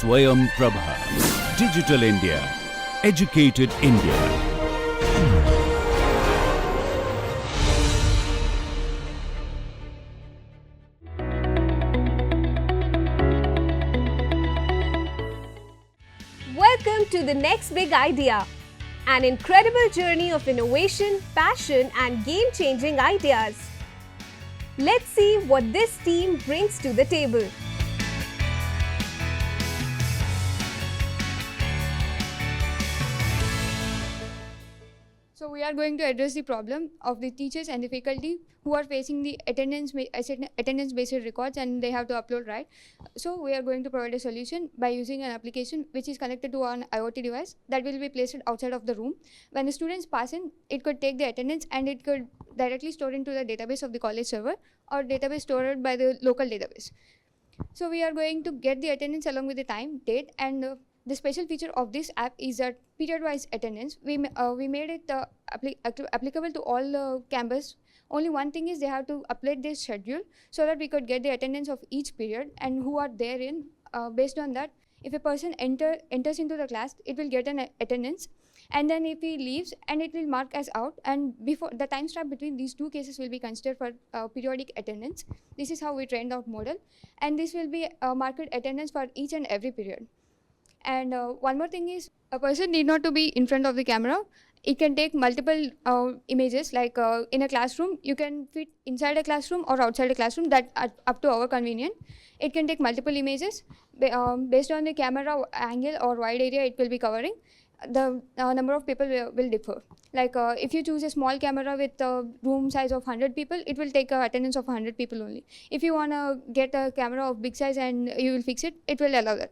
Swayam Prabha. Digital India. Educated India. Welcome to the next big idea. An incredible journey of innovation, passion, and game-changing ideas. Let's see what this team brings to the table. So we are going to address the problem of the teachers and the faculty who are facing the attendance-based records and they have to upload, right? So we are going to provide a solution by using an application which is connected to an IoT device that will be placed outside of the room. When the students pass in, it could take the attendance and it could directly store into the database of the college server or database stored by the local database. So we are going to get the attendance along with the time, date, and the special feature of this app is that period-wise attendance. We made it applicable to all campus. Only one thing is they have to upload their schedule so that we could get the attendance of each period and who are therein. Based on that, if a person enters into the class, it will get an attendance, and then if he leaves, and it will mark as out. And before the time stamp between these two cases will be considered for periodic attendance. This is how we trained out model, and this will be marked attendance for each and every period. And one more thing is, a person need not to be in front of the camera. It can take multiple images, like in a classroom, you can fit inside a classroom or outside a classroom, that up to our convenience. It can take multiple images. Based on the camera angle or wide area it will be covering, the number of people will differ. Like if you choose a small camera with a room size of 100 people, it will take attendance of 100 people only. If you want to get a camera of big size and you will fix it, it will allow that.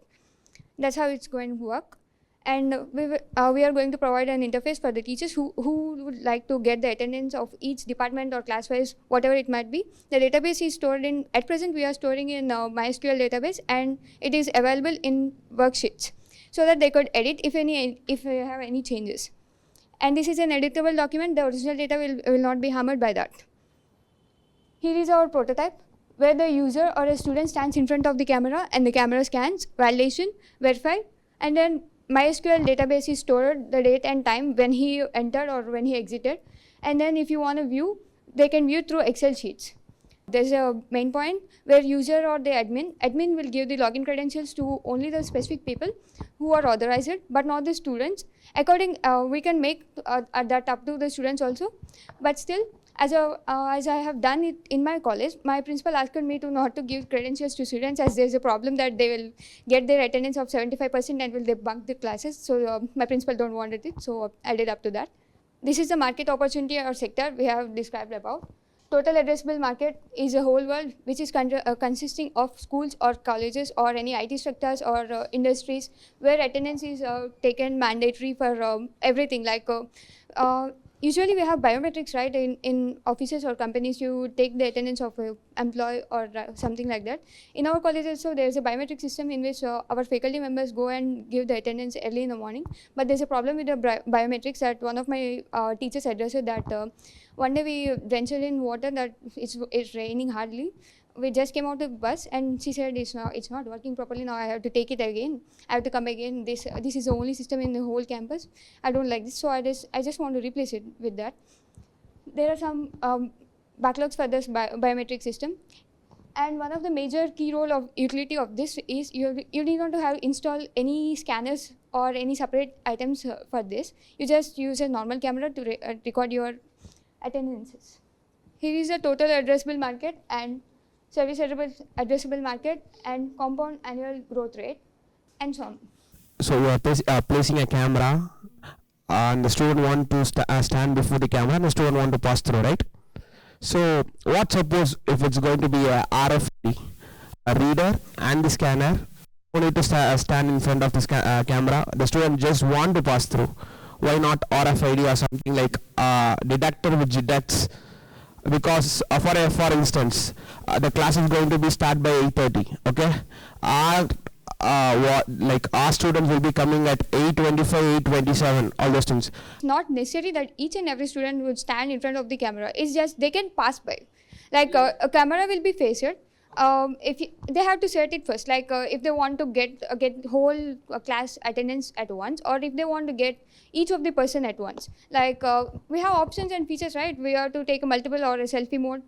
That's how it's going to work. And we are going to provide an interface for the teachers who would like to get the attendance of each department or class-wise, whatever it might be. The database is stored in, at present we are storing in MySQL database, and it is available in worksheets so that they could edit if they have any changes. And this is an editable document. The original data will not be hammered by that. Here is our prototype, where the user or a student stands in front of the camera and the camera scans, validation, verify, and then MySQL database is stored the date and time when he entered or when he exited. And then if you want to view, they can view through Excel sheets. There's a main point where user or the admin will give the login credentials to only the specific people who are authorized, but not the students. We can make that up to the students also, but still, as I have done it in my college, my principal asked me to not to give credentials to students, as there's a problem that they will get their attendance of 75% and will they bunk the classes. So my principal don't want it, so I did up to that. This is the market opportunity or sector we have described about. Total addressable market is a whole world which is consisting of schools or colleges or any IT sectors or industries where attendance is taken mandatory for everything. Like usually we have biometrics, right? In offices or companies, you take the attendance of an employee or something like that. In our colleges, so there's a biometric system in which our faculty members go and give the attendance early in the morning. But there's a problem with the biometrics that one of my teachers addressed that one day we ventured in water that it's raining hardly. We just came out of the bus and she said it's not working properly now. I have to take it again. I have to come again. This is the only system in the whole campus. I don't like this, so I just want to replace it with that. There are some backlogs for this biometric system, and one of the major key role of utility of this is you need not to have install any scanners or any separate items for this. You just use a normal camera to record your attendances. Here is the total addressable market and service addressable market and compound annual growth rate, and so on. So you are placing a camera and the student want to stand before the camera and the student want to pass through, right? So what suppose if it's going to be a RFID, a reader and the scanner, you need to stand in front of this camera, the student just want to pass through. Why not RFID or something like detector which detects, because for instance the class is going to be start by 8:30, okay? Our students will be coming at 8:25, 8:27, all those things. It's not necessary that each and every student would stand in front of the camera. It's just they can pass by. Like a camera will be faced, They have to set it first, like if they want to get whole class attendance at once, or if they want to get each of the person at once. Like we have options and features, right? We have to take a multiple or a selfie mode.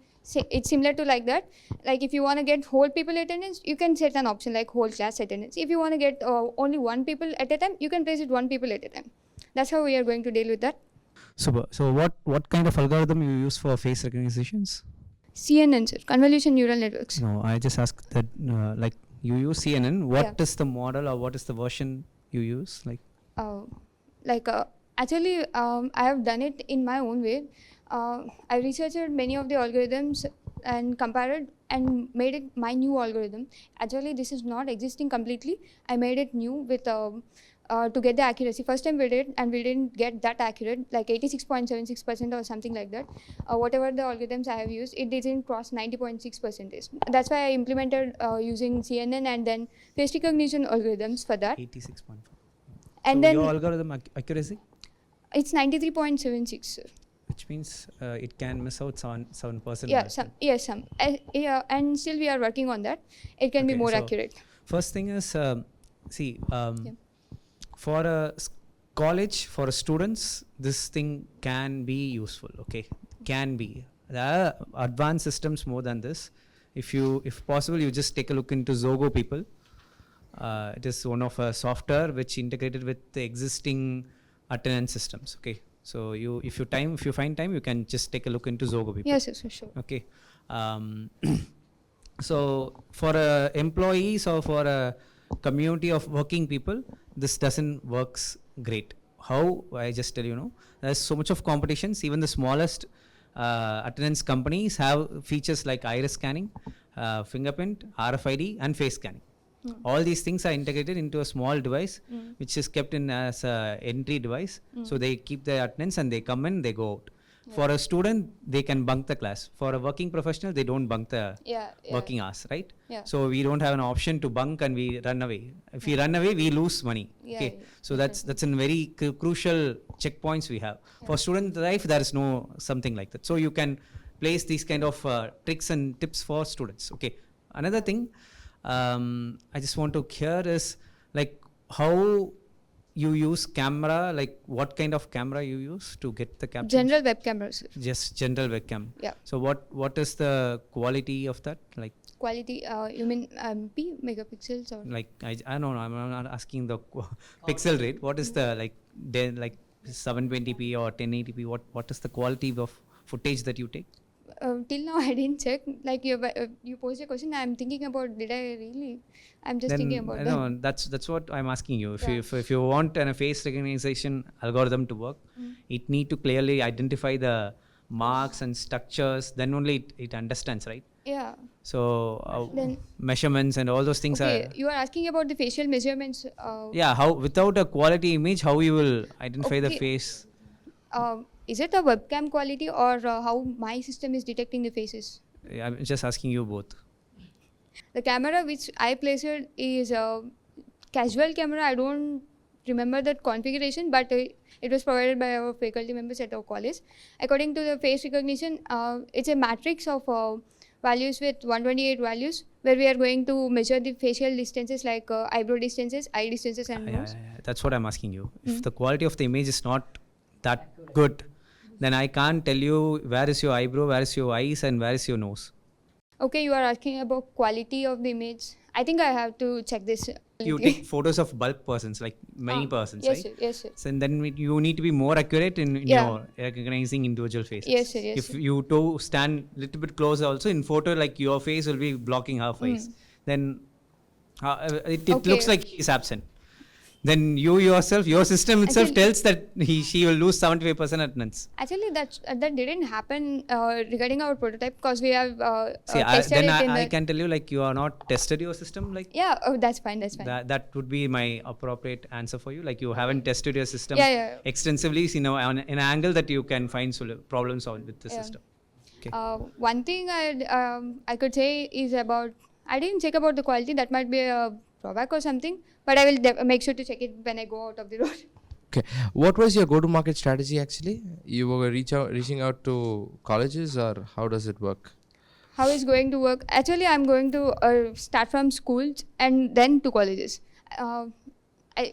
It's similar to like that. Like if you want to get whole people attendance, you can set an option like whole class attendance. If you want to get only one people at a time, you can place it one people at a time. That's how we are going to deal with that. So what kind of algorithm you use for face recognitions? CNN, sir, convolution neural networks. No, I just asked that like you use CNN. What Yeah. is the model or what is the version you use? Like Actually, I have done it in my own way. I researched many of the algorithms and compared and made it my new algorithm. Actually, this is not existing completely. I made it new with to get the accuracy. First time we did, and we didn't get that accurate, like 86.76% or something like that. Whatever the algorithms I have used, it didn't cross 90.6%. That's why I implemented using CNN and then face recognition algorithms for that. 86.4. And So then your algorithm accuracy, it's 93.76, sir. which means it can miss out 7%. Yeah, some. Yeah, and still we are working on that. It can be Okay, more so accurate. First thing is, Yeah. for a college, for students, this thing can be useful. Okay, can be. There are advanced systems more than this. If possible, you just take a look into Zogo people. It is one of a software which integrated with the existing attendance systems. Okay, so if you find time, you can just take a look into Zogo people. Yes, yes, sure. Okay. So for employees or for a community of working people, this doesn't works great. How? I just tell you, there's so much of competitions. Even the smallest attendance companies have features like iris scanning, fingerprint, RFID, and face scanning. All these things are integrated into a small device which is kept in as a entry device. So they keep their attendance and they come in, they go out. For a student, they can bunk the class. For a working professional, they don't bunk the working hours, right? Yeah. So we don't have an option to bunk and we run away. If we run away, we lose money. Yeah, Okay. yeah, So that's a very crucial checkpoints we have. For student life, there is no something like that. So you can place these kind of tricks and tips for students. Okay. Another thing I just want to hear is like how you use camera, like what kind of camera you use to get the captions? General web cameras. Just general webcam. Yeah. So what is the quality of that? Like Quality, you mean P megapixels or? I don't know. I'm not asking the pixel rate. What is the like 720p or 1080p? What is the quality of footage that you take? Till now I didn't check. Like you posed a question, I'm thinking about did I really? I'm just thinking about that. No, that's what I'm asking you. Yeah. If you want a face recognition algorithm to work, it need to clearly identify the marks and structures. Then only it understands, right? Yeah. So Then- measurements and all those things Okay, are. you are asking about the facial measurements. Yeah, how without a quality image, how you will identify the Okay. face? Is it a webcam quality or how my system is detecting the faces? I'm just asking you both. The camera which I placed is a casual camera. I don't remember that configuration, but it was provided by our faculty members at our college. According to the face recognition, it's a matrix of values with 128 values, where we are going to measure the facial distances like eyebrow distances, eye distances, and nose. That's what I'm asking you. If the quality of the image is not that good, then I can't tell you where is your eyebrow, where is your eyes, and where is your nose. Okay, you are asking about quality of the image. I think I have to check this. You take photos of bulk persons, like many persons, yes, right? Sir, yes, sir. So then you need to be more accurate in Yeah. your recognizing individual faces. Yes, sir, yes, If sir. you to stand little bit closer also in photo, like your face will be blocking her face, then it Okay. looks like he's absent. Then your system itself Actually- tells that she will lose 75% attendance. Actually, that didn't happen regarding our prototype because we have See, tested then it in I the. can tell you like you are not tested your system like. Yeah, oh, that's fine. That's fine. That would be my appropriate answer for you. Like you haven't tested your system Yeah. extensively, in an angle that you can find problem solved with the Yeah. system. Okay. One thing I could say is about I didn't check about the quality. That might be a drawback or something, but I will make sure to check it when I go out of the road. Okay, what was your go-to-market strategy actually? You were reaching out to colleges, or how does it work? how it's going to work. Actually, I'm going to start from schools and then to colleges.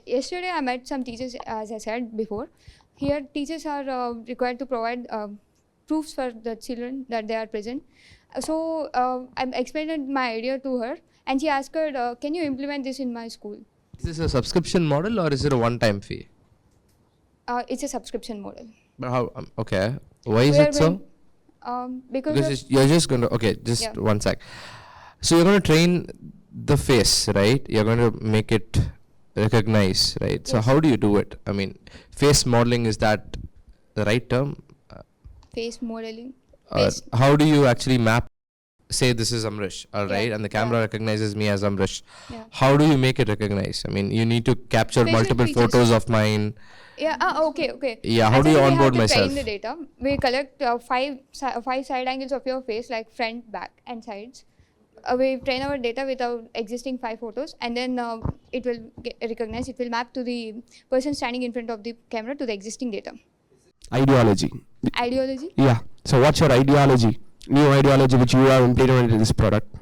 Yesterday, I met some teachers, as I said before. Here, teachers are required to provide proofs for the children that they are present. So, I explained my idea to her, and she asked her, can you implement this in my school? Is this a subscription model or is it a one-time fee? It's a subscription model. But how? Okay. Why is We are it so? Because Because you're just going to. Okay, just Yeah. one sec. So you're going to train the face, right? You're going to make it recognize, right? So Yes. how do you do it? I mean, face modeling, is that the right term? face modeling. Or Face- how do you actually map? Say this is Amrish, all Yeah, right, and the camera yeah. recognizes me as Amrish. Yeah. How do you make it recognize? I mean, you need to capture Facial multiple features. photos of mine. Yeah. Okay. Yeah, how do you Actually, onboard we have to myself? train the data. We collect five side angles of your face, like front, back, and sides. We train our data with our existing 5 photos, and then it will recognize. It will map to the person standing in front of the camera to the existing data. Ideology. Ideology. Yeah. So what's your ideology? New ideology which you have implemented in this product.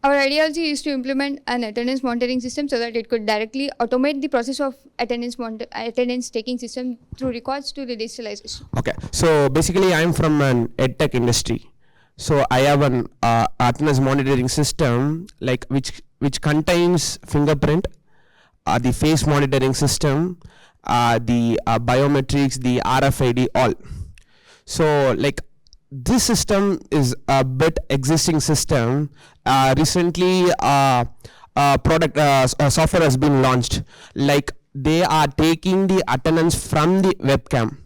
Our ideology is to implement an attendance monitoring system so that it could directly automate the process of attendance taking system through records to the digitalization. Okay. So basically, I'm from an edtech industry. So I have an attendance monitoring system like which contains fingerprint, the face monitoring system, the biometrics, the RFID, all. So like this system is a bit existing system. Recently, product software has been launched. Like they are taking the attendance from the webcam.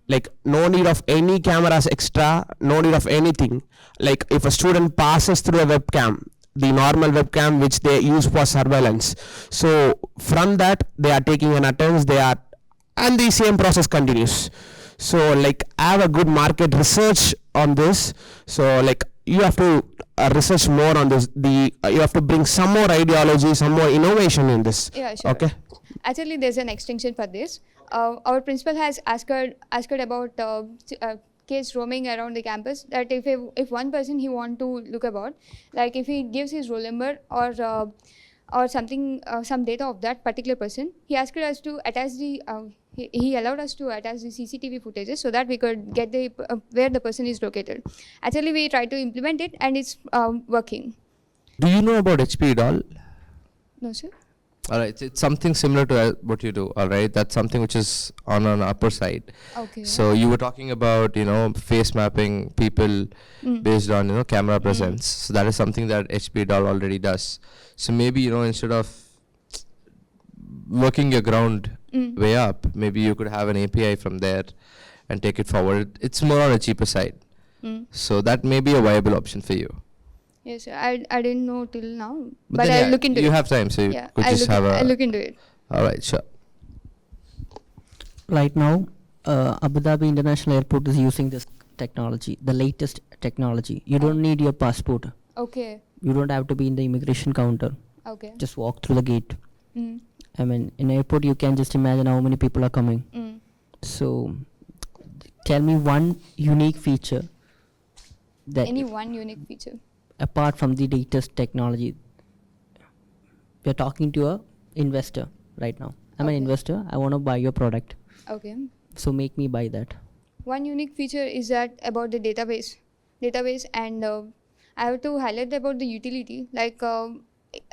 Like no need of any cameras extra, no need of anything. Like if a student passes through a webcam, the normal webcam which they use for surveillance, so from that they are taking an attendance, and the same process continues. So like I have a good market research on this. So like you have to research more on this. You have to bring some more ideology, some more innovation in this. Yeah, sure. Okay. Actually, there's an extension for this. Our principal has asked her about kids roaming around the campus. That if one person he want to look about, like if he gives his roll number or something, some data of that particular person, he asked us to attach the. He allowed us to attach the CCTV footages so that we could get the where the person is located. Actually, we tried to implement it and it's working. Do you know about HP doll? No, sir. All right, it's something similar to what you do. All right, that's something which is on an upper side. Okay. So you were talking about face mapping people based on camera presence. So that is something that HP doll already does. So maybe instead of working your ground way up, maybe you could have an API from there and take it forward. It's more on a cheaper side. So that may be a viable option for you. Yes, sir. I didn't know till now, but then, I'll yeah, look into it. you have time, so you Yeah, could I'll just look, have I'll a. look into it. All right, sure. Right now, Abu Dhabi International Airport is using this technology, the latest technology. You don't need your passport. Okay. You don't have to be in the immigration counter. Okay. Just walk through the gate. Mm. I mean, in airport, you can just imagine how many people are coming. Mm. So, tell me one unique feature that, Any one unique feature. apart from the latest technology, we are talking to a investor right now. I'm an Okay. investor. I want to buy your product. Okay. So make me buy that. One unique feature is that about the database, and I have to highlight about the utility. Like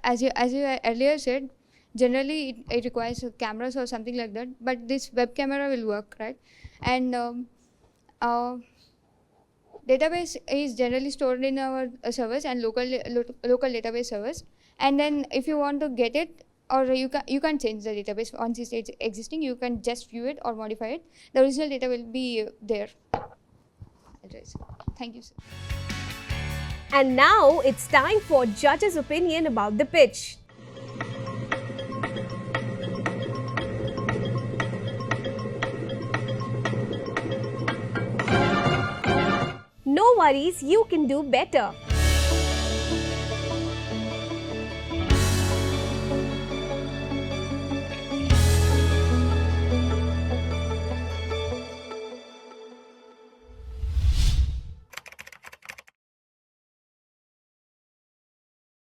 as you earlier said, generally it requires cameras or something like that. But this web camera will work, right? And database is generally stored in our servers and local database servers. And then if you want to get it, or you can change the database once it's existing. You can just view it or modify it. The original data will be there. Address. Thank you, sir. And now it's time for judges' opinion about the pitch. No worries, you can do better.